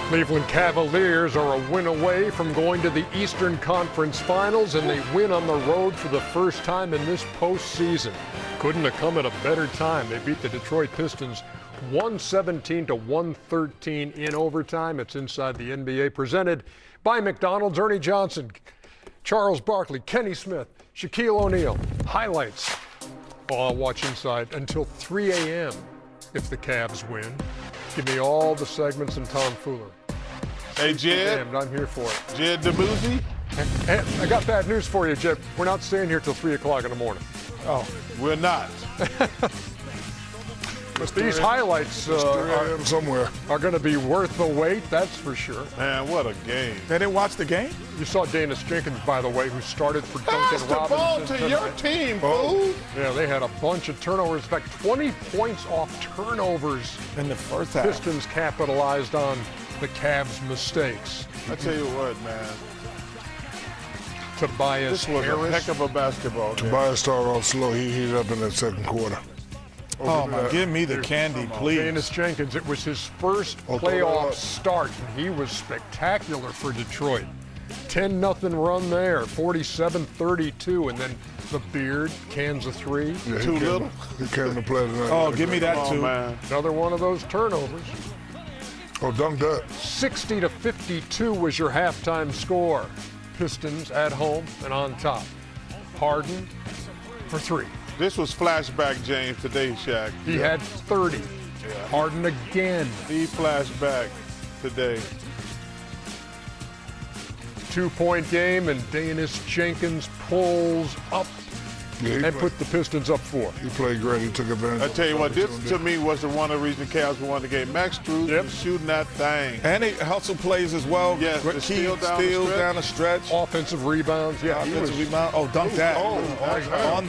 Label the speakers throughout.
Speaker 1: Cleveland Cavaliers are a win away from going to the Eastern Conference Finals, and they win on the road for the first time in this postseason. Couldn't have come at a better time. They beat the Detroit Pistons 117-113 in overtime. It's Inside the NBA, presented by McDonald's. Ernie Johnson, Charles Barkley, Kenny Smith, Shaquille O'Neal. Highlights. I'll watch Inside until 3 a.m. if the Cavs win. Give me all the segments and Tom Fuller.
Speaker 2: Hey, Jed.
Speaker 1: Damn, I'm here for it.
Speaker 2: Jed DeBoozy.
Speaker 1: And I got bad news for you, Jed. We're not staying here till 3 o'clock in the morning.
Speaker 2: Oh, we're not.
Speaker 1: These highlights are going to be worth the wait, that's for sure.
Speaker 2: Man, what a game.
Speaker 3: They didn't watch the game?
Speaker 1: You saw Danis Jenkins, by the way, who started for
Speaker 2: Pass
Speaker 1: Duncan
Speaker 2: the
Speaker 1: Robinson.
Speaker 2: ball to your team, fool.
Speaker 1: Yeah, they had a bunch of turnovers. In fact, 20 points off turnovers.
Speaker 3: In the first half.
Speaker 1: Pistons capitalized on the Cavs' mistakes.
Speaker 2: I tell you what, man.
Speaker 1: Tobias
Speaker 2: This was
Speaker 1: Harris.
Speaker 2: a heck of a basketball game.
Speaker 4: Tobias started off slow. He heated up in that second quarter.
Speaker 3: Oh, my, give me the candy, please.
Speaker 1: Danis Jenkins, it was his first playoff start, and he was spectacular for Detroit. 10-0 run there, 47-32, and then the beard, cans of three.
Speaker 4: Yeah,
Speaker 2: Too little.
Speaker 4: He came to play tonight.
Speaker 3: Oh, give me that,
Speaker 2: Come on,
Speaker 3: too.
Speaker 2: man.
Speaker 1: Another one of those turnovers.
Speaker 4: Oh, dunk that.
Speaker 1: 60-52 was your halftime score. Pistons at home and on top. Harden for three.
Speaker 2: This was flashback, James, today, Shaq.
Speaker 1: He had 30. Harden again.
Speaker 2: He flashback today.
Speaker 1: 2-point game, and Danis Jenkins pulls up and put the Pistons up 4.
Speaker 4: He played great. He took advantage.
Speaker 2: I tell you what, this to me was the one of the reasons the Cavs won the game. Max Strus was shooting that thing.
Speaker 3: And he hustle plays as well.
Speaker 2: Yes, the
Speaker 3: Key
Speaker 2: steal
Speaker 3: down the stretch.
Speaker 1: Offensive rebounds. Yeah, he was.
Speaker 3: Offensive rebound. Oh, dunk that. On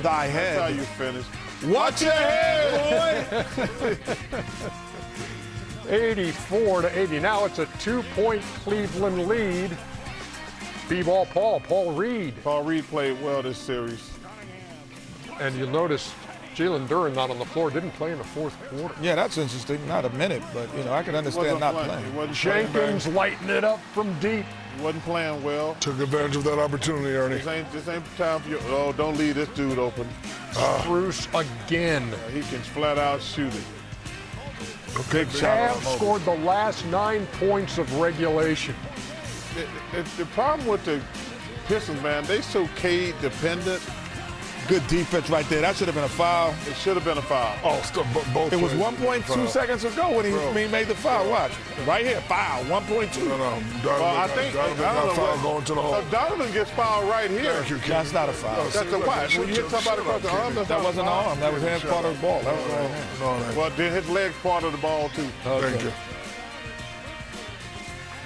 Speaker 3: thy
Speaker 2: That's how
Speaker 3: head.
Speaker 2: you finish.
Speaker 3: Watch your head, boy.
Speaker 1: 84-80. Now it's a 2-point Cleveland lead. B-ball Paul Reed.
Speaker 2: Paul Reed played well this series.
Speaker 1: And you'll notice Jalen Duren not on the floor, didn't play in the fourth quarter.
Speaker 3: Yeah, that's interesting. Not a minute, but, I can understand not playing.
Speaker 2: He wasn't playing
Speaker 1: Jenkins lighting it up from deep.
Speaker 2: He wasn't playing well.
Speaker 4: Took advantage of that opportunity, Ernie.
Speaker 2: This ain't time for you. Oh, don't leave this dude open.
Speaker 1: Bruce again.
Speaker 2: He can flat out shoot it.
Speaker 3: Big shot.
Speaker 1: Cavs scored the last 9 points of regulation.
Speaker 2: The problem with the Pistons, man, they so Cade dependent.
Speaker 3: Good defense right there. That should have been a foul.
Speaker 2: It should have been a foul.
Speaker 4: Oh, both.
Speaker 3: It was
Speaker 4: plays.
Speaker 3: 1.2 seconds ago when he made the foul. Watch. Right here, foul, 1.2.
Speaker 4: No.
Speaker 2: Well, I think
Speaker 4: Donovan got fouled going to the hole.
Speaker 2: Donovan gets fouled right here.
Speaker 4: Thank you, Ken.
Speaker 3: That's not a foul.
Speaker 2: That's a watch. When you hit somebody across the arm, that's
Speaker 3: That
Speaker 2: not
Speaker 3: wasn't
Speaker 2: a
Speaker 3: an
Speaker 2: foul.
Speaker 3: arm. That was hand part of the ball. That was all hand.
Speaker 4: No,
Speaker 2: Well, then his leg's part of the ball, too.
Speaker 4: thank you.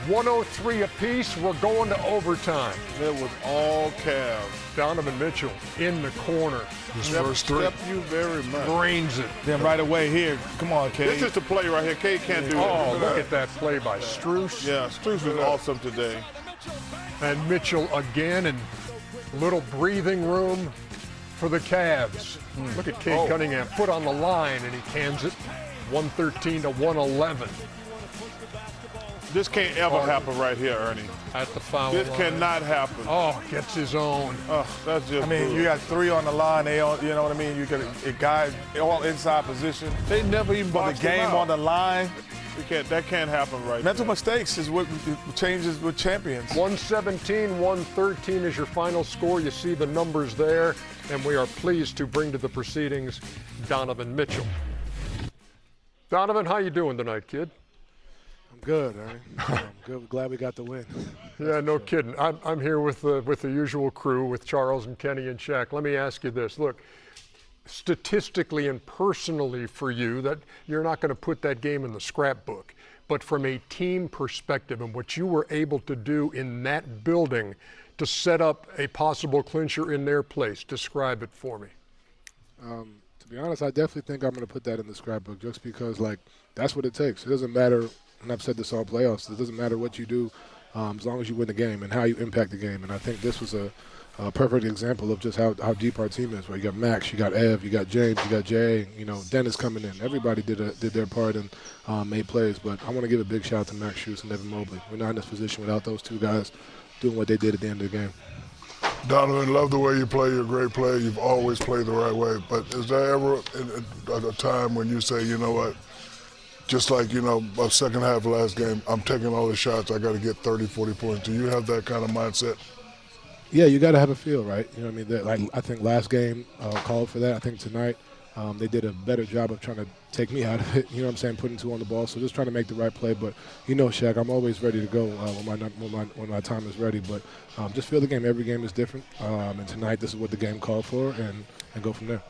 Speaker 1: 103 apiece. We're going to overtime.
Speaker 2: It was all Cavs.
Speaker 1: Donovan Mitchell in the corner.
Speaker 4: His first three.
Speaker 2: Step you very much.
Speaker 1: Drains it.
Speaker 3: Then right away here. Come on, Cade.
Speaker 2: This is the play right here. Cade can't do
Speaker 1: Oh,
Speaker 2: it.
Speaker 1: look at that play by Strus.
Speaker 2: Yeah, Strus was awesome today.
Speaker 1: And Mitchell again, and little breathing room for the Cavs. Look at Cade Cunningham, foot on the line, and he cans it 113-111
Speaker 2: This can't ever happen right here, Ernie.
Speaker 1: at the foul
Speaker 2: This
Speaker 1: line.
Speaker 2: cannot happen.
Speaker 1: Oh, gets his own.
Speaker 2: Oh, that's just
Speaker 3: I mean,
Speaker 2: brutal.
Speaker 3: you got 3 on the line. They all, you know what I mean? You got a guy all inside position.
Speaker 2: They never even
Speaker 3: But
Speaker 2: boxed
Speaker 3: the game
Speaker 2: him out.
Speaker 3: on the line.
Speaker 2: That can't happen right
Speaker 3: Mental
Speaker 2: there.
Speaker 3: mistakes is what changes with champions.
Speaker 1: 117-113 is your final score. You see the numbers there, and we are pleased to bring to the proceedings Donovan Mitchell. Donovan, how you doing tonight, kid?
Speaker 5: I'm good, Ernie. I'm good. Glad we got the win.
Speaker 1: Yeah, no kidding. I'm here with the usual crew, with Charles and Kenny and Shaq. Let me ask you this. Look, statistically and personally for you, that you're not going to put that game in the scrapbook, but from a team perspective and what you were able to do in that building to set up a possible clincher in their place, describe it for me.
Speaker 5: To be honest, I definitely think I'm going to put that in the scrapbook just because, that's what it takes. It doesn't matter, and I've said this all playoffs, it doesn't matter what you do as long as you win the game and how you impact the game. And I think this was a a perfect example of just how deep our team is. Where you got Max, you got Ev, you got James, you got Jay, Dennis coming in. Everybody did their part and made plays. But I want to give a big shout out to Max Strus and Evan Mobley. We're not in this position without those two guys doing what they did at the end of the game.
Speaker 4: Donovan, love the way you play. You're a great player. You've always played the right way. But is there ever a time when you say, you know what, just like, my second half of last game, I'm taking all the shots. I got to get 30, 40 points. Do you have that kind of mindset?
Speaker 5: Yeah, you got to have a feel, right? You know what I mean? I think last game called for that. I think tonight they did a better job of trying to take me out of it. You know what I'm saying? Putting two on the ball. So just trying to make the right play. But Shaq, I'm always ready to go when my time is ready. But just feel the game. Every game is different. And tonight, this is what the game called for, and go from there.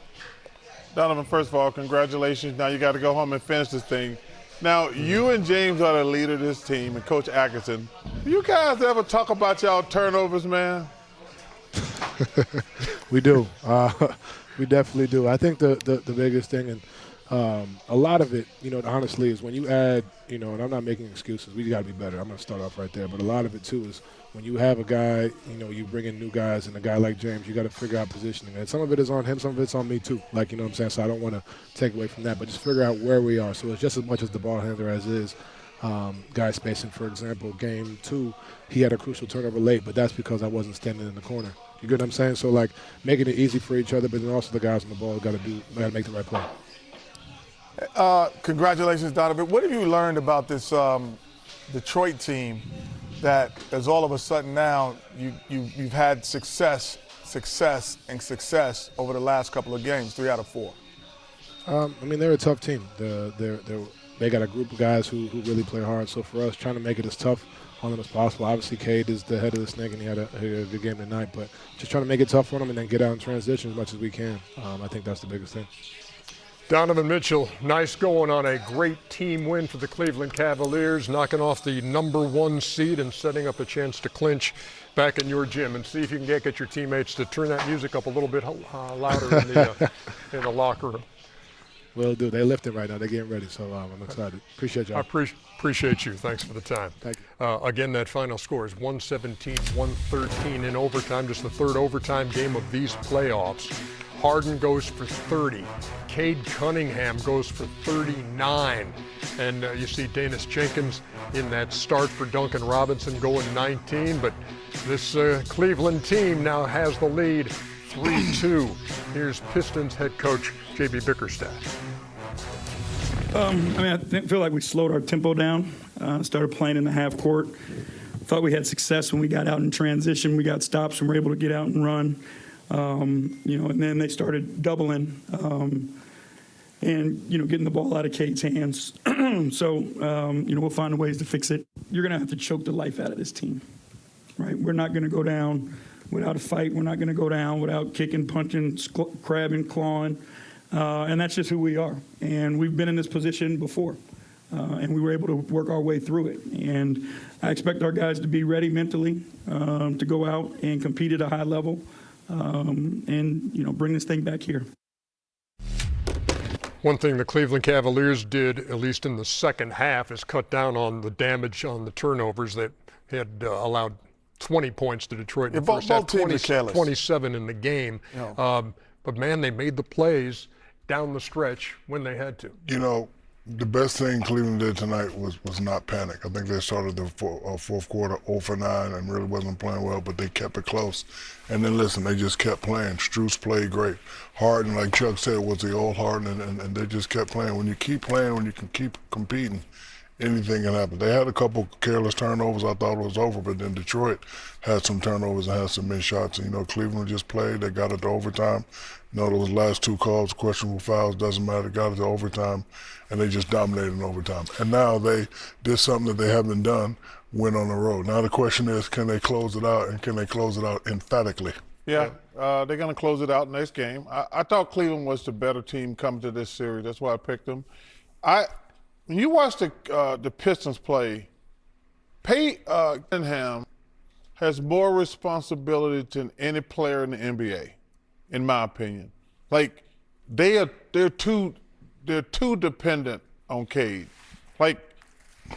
Speaker 2: Donovan, first of all, congratulations. Now you got to go home and finish this thing. Now, you and James are the leader of this team, and Coach Atkinson. Do you guys ever talk about y'all turnovers, man?
Speaker 5: We do. We definitely do. I think the biggest thing, and a lot of it, honestly, is when you add, and I'm not making excuses. We got to be better. I'm going to start off right there. But a lot of it, too, is when you have a guy, you bring in new guys, and a guy like James, you got to figure out positioning. And some of it is on him, some of it's on me, too. Like, you know what I'm saying? So I don't want to take away from that, but just figure out where we are. So it's just as much as the ball handler as is guy spacing. For example, game 2, he had a crucial turnover late, but that's because I wasn't standing in the corner. You get what I'm saying? So, making it easy for each other, but then also the guys on the ball got to make the right play.
Speaker 3: Congratulations, Donovan. What have you learned about this Detroit team that is all of a sudden now you've had success over the last couple of games, 3 out of 4?
Speaker 5: They're a tough team. They got a group of guys who really play hard. So for us, trying to make it as tough on them as possible. Obviously, Cade is the head of the snake, and he had a good game tonight. But just trying to make it tough on them and then get out in transition as much as we can. I think that's the biggest thing.
Speaker 1: Donovan Mitchell, nice going on a great team win for the Cleveland Cavaliers, knocking off the #1 seed and setting up a chance to clinch back in your gym. And see if you can get your teammates to turn that music up a little bit louder in the locker room.
Speaker 5: Will do. They're lifting right now. They're getting ready, so I'm excited. Appreciate y'all.
Speaker 1: I appreciate you. Thanks for the time.
Speaker 5: Thank you.
Speaker 1: Again, that final score is 117-113 in overtime, just the third overtime game of these playoffs. Harden goes for 30. Cade Cunningham goes for 39. And you see Danis Jenkins in that start for Duncan Robinson going 19. But this Cleveland team now has the lead 3-2. Here's Pistons head coach J.B. Bickerstaff.
Speaker 6: I feel like we slowed our tempo down, started playing in the half court. Thought we had success when we got out in transition. We got stops and were able to get out and run. And then they started doubling and getting the ball out of Cade's hands. So, we'll find ways to fix it. You're going to have to choke the life out of this team, right? We're not going to go down without a fight. We're not going to go down without kicking, punching, crabbing, clawing. And that's just who we are. And we've been in this position before. And we were able to work our way through it. And I expect our guys to be ready mentally to go out and compete at a high level and bring this thing back here.
Speaker 1: One thing the Cleveland Cavaliers did, at least in the second half, is cut down on the damage on the turnovers that had allowed 20 points to Detroit in the first half, 27 in the game. Yeah. But, man, they made the plays down the stretch when they had to.
Speaker 4: The best thing Cleveland did tonight was not panic. I think they started the fourth quarter 0 for 9 and really wasn't playing well, but they kept it close. And then, listen, they just kept playing. Strus played great. Harden, like Chuck said, was the old Harden, and they just kept playing. When you keep playing, when you can keep competing, anything can happen. They had a couple careless turnovers. I thought it was over, but then Detroit had some turnovers and had some missed shots. And, Cleveland just played. They got it to overtime. Those last 2 calls, questionable fouls, doesn't matter. Got it to overtime, and they just dominated in overtime. And now they did something that they haven't done, went on the road. Now the question is, can they close it out, and can they close it out emphatically?
Speaker 2: Yeah, they're going to close it out next game. I thought Cleveland was the better team coming to this series. That's why I picked them. When you watch the Pistons play, Cunningham has more responsibility than any player in the NBA, in my opinion. They're too dependent on Cade.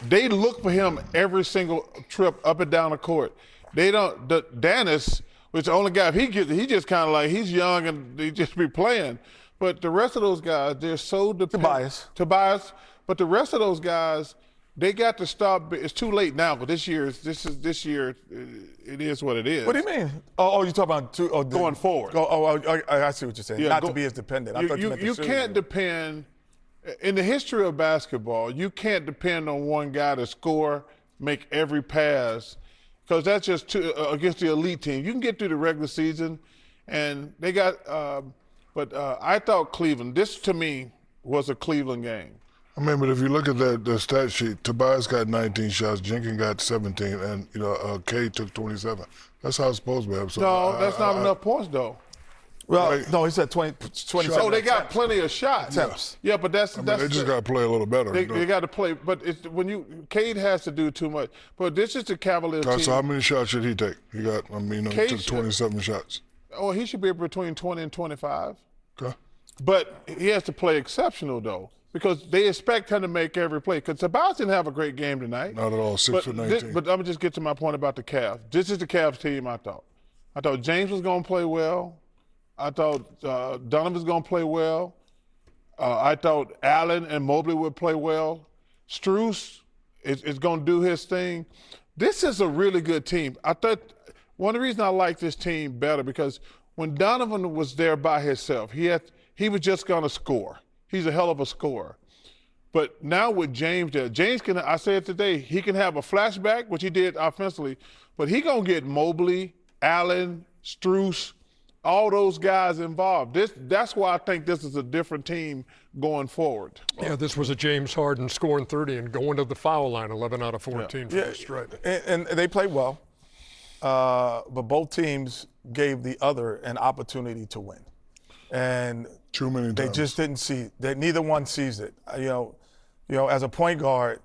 Speaker 2: They look for him every single trip up and down the court. Dennis which the only guy, if he gets it, he just kind of like, he's young and he just be playing. But the rest of those guys, they're so dependent. Tobias. But the rest of those guys, they got to stop. It's too late now, but this year, it is what it is.
Speaker 3: What do you mean? Oh, you talking about
Speaker 2: going forward.
Speaker 3: I see what you're saying.
Speaker 2: Yeah,
Speaker 3: Not to be as dependent. I thought you meant the
Speaker 2: you
Speaker 3: series.
Speaker 2: can't depend, in the history of basketball, you can't depend on one guy to score, make every pass, because that's just against the elite team. You can get through the regular season, and they got, but I thought Cleveland, this to me was a Cleveland game.
Speaker 4: I mean, but if you look at the stat sheet, Tobias got 19 shots, Jenkins got 17, and Cade took 27. That's how it's supposed to be. So
Speaker 2: No, that's not enough points, though.
Speaker 3: Well, no, he said 27.
Speaker 2: Oh, they got plenty of shots.
Speaker 3: Attempts.
Speaker 2: Yeah, but that's
Speaker 4: they just got to play a little better.
Speaker 2: They got to play, but it's Cade has to do too much. But this is the Cavaliers team.
Speaker 4: So how many shots should he take? He got, he took 27 shots.
Speaker 2: Oh, he should be between 20 and 25.
Speaker 4: Okay.
Speaker 2: But he has to play exceptional, though, because they expect him to make every play. Because Tobias didn't have a great game tonight.
Speaker 4: Not at all, 6 for 19.
Speaker 2: But I'm going to just get to my point about the Cavs. This is the Cavs team, I thought. I thought James was going to play well. I thought Donovan was going to play well. I thought Allen and Mobley would play well. Strus is going to do his thing. This is a really good team. I thought one of the reasons I like this team better because when Donovan was there by himself, he was just going to score. He's a hell of a scorer. But now with James there, James can, I said today, he can have a flashback, which he did offensively, but he going to get Mobley, Allen, Strus, all those guys involved. That's why I think this is a different team going forward.
Speaker 1: Yeah, this was a James Harden scoring 30 and going to the foul line 11 out of 14 for the strike.
Speaker 3: And they played well, but both teams gave the other an opportunity to win. And
Speaker 4: too many times.
Speaker 3: They just didn't see that. Neither one sees it. You know, as a point guard,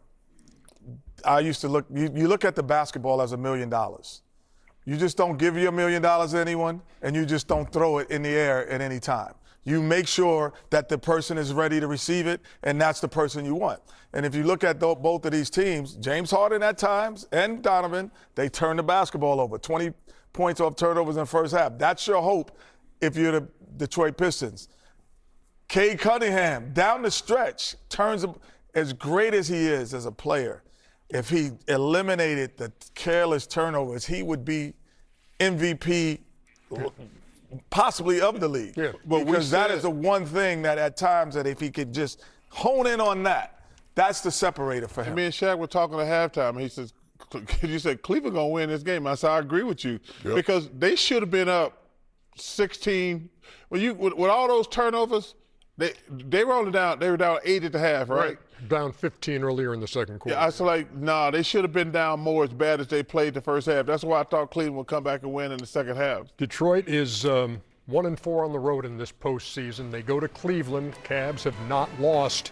Speaker 3: I used to look. You look at the basketball as $1 million. You just don't give $1 million to anyone, and you just don't throw it in the air at any time. You make sure that the person is ready to receive it, and that's the person you want. And if you look at both of these teams, James Harden at times and Donovan, they turn the basketball over. 20 points off turnovers in the first half. That's your hope if you're the Detroit Pistons. Cade Cunningham, down the stretch, turns as great as he is as a player. If he eliminated the careless turnovers, he would be MVP possibly of the league.
Speaker 1: Yeah,
Speaker 3: because that is the one thing that at times that if he could just hone in on that, that's the separator for him.
Speaker 2: Me and Shaq were talking at halftime, and he says, you said Cleveland going to win this game. I said, I agree with you.
Speaker 4: Yep.
Speaker 2: Because they should have been up 16. With all those turnovers, they were only down. They were down 8 at the half, right?
Speaker 1: Down 15 earlier in the second quarter.
Speaker 2: Yeah, I was like, nah, they should have been down more as bad as they played the first half. That's why I thought Cleveland would come back and win in the second half.
Speaker 1: Detroit is 1-4 on the road in this postseason. They go to Cleveland. Cavs have not lost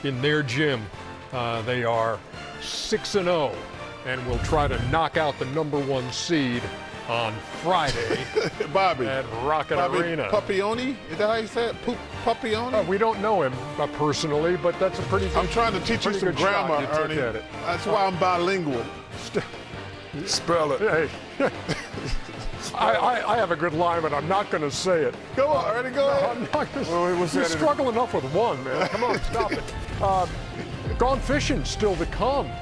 Speaker 1: in their gym. They are 6-0 and will try to knock out the #1 seed on Friday
Speaker 2: Bobby,
Speaker 1: at Rocket Arena.
Speaker 2: Papioni? Is that how you say it? Papioni?
Speaker 1: We don't know him personally, but that's a pretty good
Speaker 2: I'm trying to teach you some grammar, Ernie. That's why I'm bilingual.
Speaker 4: Spell it.
Speaker 1: Hey, I have a good line, but I'm not going to say it.
Speaker 2: Go on, Ernie, go ahead.
Speaker 1: I'm not gonna, you struggle enough with one, man. Come on, stop it. Gone fishing still to come.